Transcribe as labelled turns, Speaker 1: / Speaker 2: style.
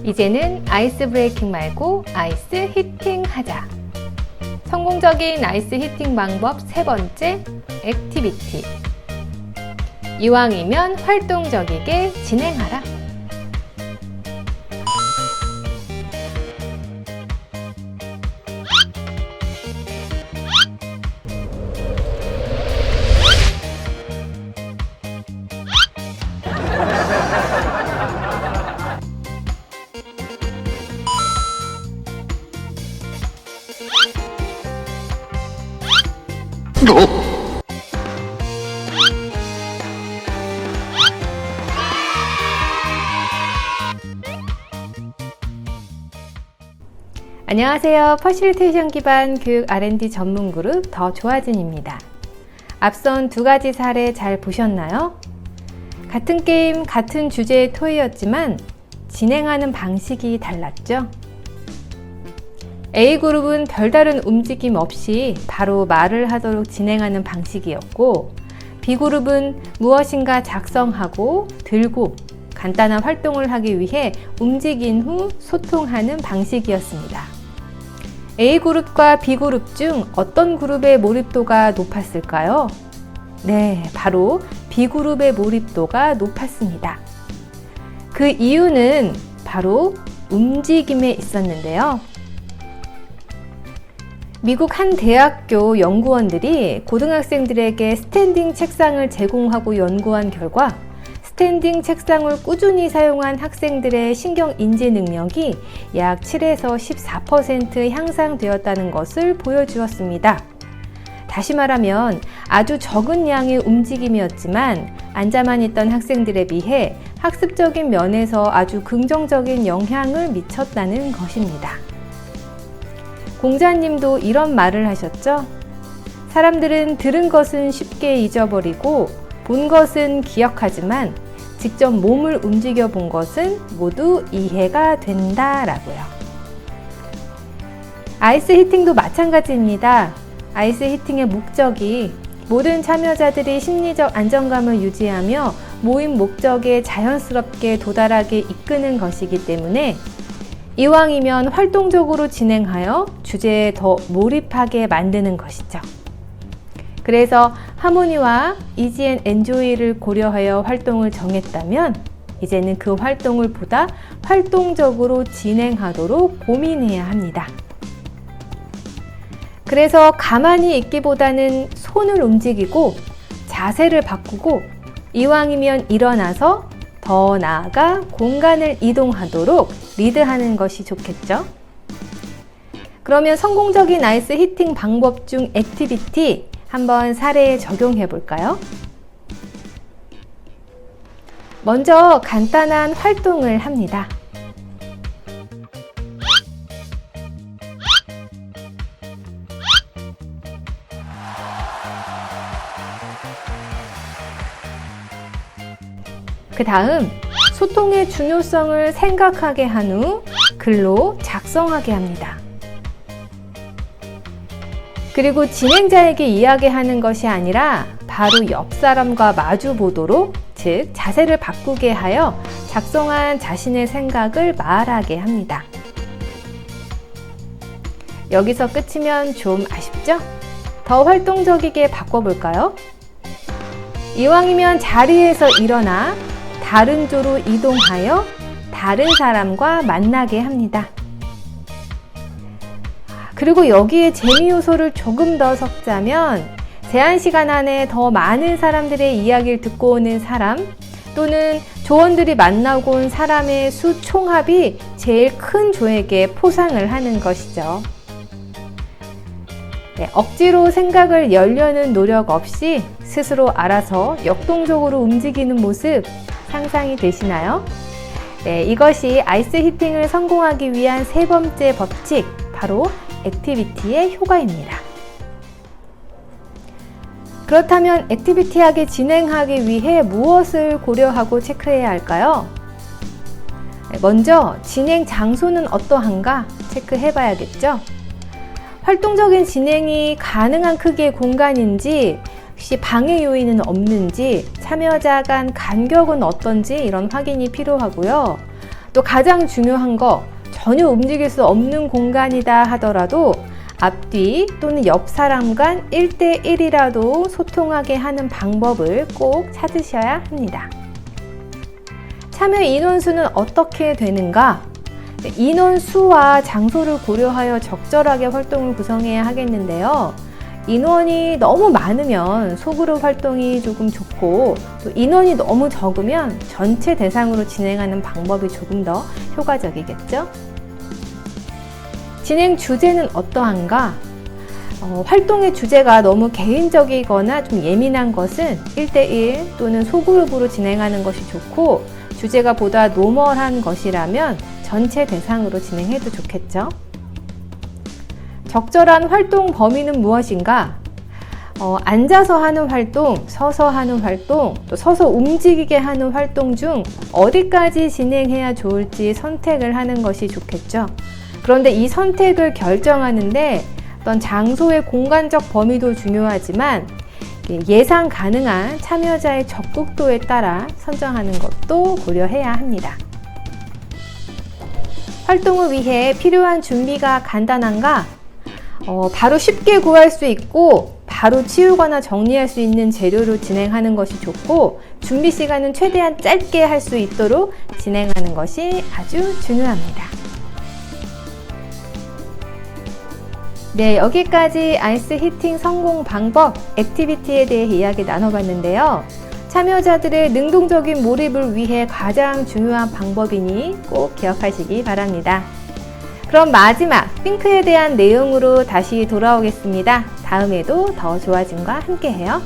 Speaker 1: 이제는 아이스 브레이킹 말고 아이스 히팅 하자. 성공적인 아이스 히팅 방법 세 번째, 액티비티. 이왕이면 활동적이게 진행하라. 안녕하세요. 퍼실리테이션 기반 교육 R&D 전문 그룹 더 좋아진입니다. 앞선 두 가지 사례 잘 보셨나요? 같은 게임, 같은 주제의 토의였지만 진행하는 방식이 달랐죠? A그룹은 별다른 움직임 없이 바로 말을 하도록 진행하는 방식이었고, B그룹은 무엇인가 작성하고 들고 간단한 활동을 하기 위해 움직인 후 소통하는 방식이었습니다. A그룹과 B그룹 중 어떤 그룹의 몰입도가 높았을까요? 네, 바로 B그룹의 몰입도가 높았습니다. 그 이유는 바로 움직임에 있었는데요. 미국 한 대학교 연구원들이 고등학생들에게 스탠딩 책상을 제공하고 연구한 결과 스탠딩 책상을 꾸준히 사용한 학생들의 신경 인지 능력이 약 7에서 14% 향상되었다는 것을 보여주었습니다. 다시 말하면 아주 적은 양의 움직임이었지만 앉아만 있던 학생들에 비해 학습적인 면에서 아주 긍정적인 영향을 미쳤다는 것입니다. 공자님도 이런 말을 하셨죠? 사람들은 들은 것은 쉽게 잊어버리고 본 것은 기억하지만 직접 몸을 움직여 본 것은 모두 이해가 된다라고요. 아이스 히팅도 마찬가지입니다. 아이스 히팅의 목적이 모든 참여자들이 심리적 안정감을 유지하며 모임 목적에 자연스럽게 도달하게 이끄는 것이기 때문에 이왕이면 활동적으로 진행하여 주제에 더 몰입하게 만드는 것이죠. 그래서 하모니와 이지 앤 엔조이를 고려하여 활동을 정했다면 이제는 그 활동을 보다 활동적으로 진행하도록 고민해야 합니다. 그래서 가만히 있기보다는 손을 움직이고 자세를 바꾸고 이왕이면 일어나서 더 나아가 공간을 이동하도록 리드하는 것이 좋겠죠? 그러면 성공적인 아이스 히팅 방법 중 액티비티 한번 사례에 적용해 볼까요? 먼저 간단한 활동을 합니다. 그 다음 소통의 중요성을 생각하게 한 후 글로 작성하게 합니다. 그리고 진행자에게 이야기하는 것이 아니라 바로 옆 사람과 마주 보도록, 즉 자세를 바꾸게 하여 작성한 자신의 생각을 말하게 합니다. 여기서 끝이면 좀 아쉽죠? 더 활동적이게 바꿔볼까요? 이왕이면 자리에서 일어나 다른 조로 이동하여 다른 사람과 만나게 합니다. 그리고 여기에 재미 요소를 조금 더 섞자면 제한 시간 안에 더 많은 사람들의 이야기를 듣고 오는 사람 또는 조원들이 만나고 온 사람의 수 총합이 제일 큰 조에게 포상을 하는 것이죠. 네, 억지로 생각을 열려는 노력 없이 스스로 알아서 역동적으로 움직이는 모습 상상이 되시나요? 네, 이것이 아이스 히팅을 성공하기 위한 세 번째 법칙, 바로 액티비티의 효과입니다. 그렇다면 액티비티하게 진행하기 위해 무엇을 고려하고 체크해야 할까요? 먼저 진행 장소는 어떠한가 체크해 봐야겠죠? 활동적인 진행이 가능한 크기의 공간인지, 혹시 방해 요인은 없는지, 참여자 간 간격은 어떤지 이런 확인이 필요하고요. 또 가장 중요한 거, 전혀 움직일 수 없는 공간이다 하더라도 앞뒤 또는 옆 사람 간 1대1이라도 소통하게 하는 방법을 꼭 찾으셔야 합니다. 참여 인원수는 어떻게 되는가? 인원수와 장소를 고려하여 적절하게 활동을 구성해야 하겠는데요. 인원이 너무 많으면 소그룹 활동이 조금 좋고, 또 인원이 너무 적으면 전체 대상으로 진행하는 방법이 조금 더 효과적이겠죠? 진행 주제는 어떠한가? 활동의 주제가 너무 개인적이거나 좀 예민한 것은 1대1 또는 소그룹으로 진행하는 것이 좋고, 주제가 보다 노멀한 것이라면 전체 대상으로 진행해도 좋겠죠. 적절한 활동 범위는 무엇인가? 앉아서 하는 활동, 서서 하는 활동, 또 서서 움직이게 하는 활동 중 어디까지 진행해야 좋을지 선택을 하는 것이 좋겠죠. 그런데 이 선택을 결정하는데 어떤 장소의 공간적 범위도 중요하지만 예상 가능한 참여자의 적극도에 따라 선정하는 것도 고려해야 합니다. 활동을 위해 필요한 준비가 간단한가? 바로 쉽게 구할 수 있고 바로 치우거나 정리할 수 있는 재료로 진행하는 것이 좋고, 준비 시간은 최대한 짧게 할 수 있도록 진행하는 것이 아주 중요합니다. 네, 여기까지 아이스 히팅 성공 방법, 액티비티에 대해 이야기 나눠봤는데요. 참여자들의 능동적인 몰입을 위해 가장 중요한 방법이니 꼭 기억하시기 바랍니다. 그럼 마지막 핑크에 대한 내용으로 다시 돌아오겠습니다. 다음에도 더 좋아짐과 함께해요.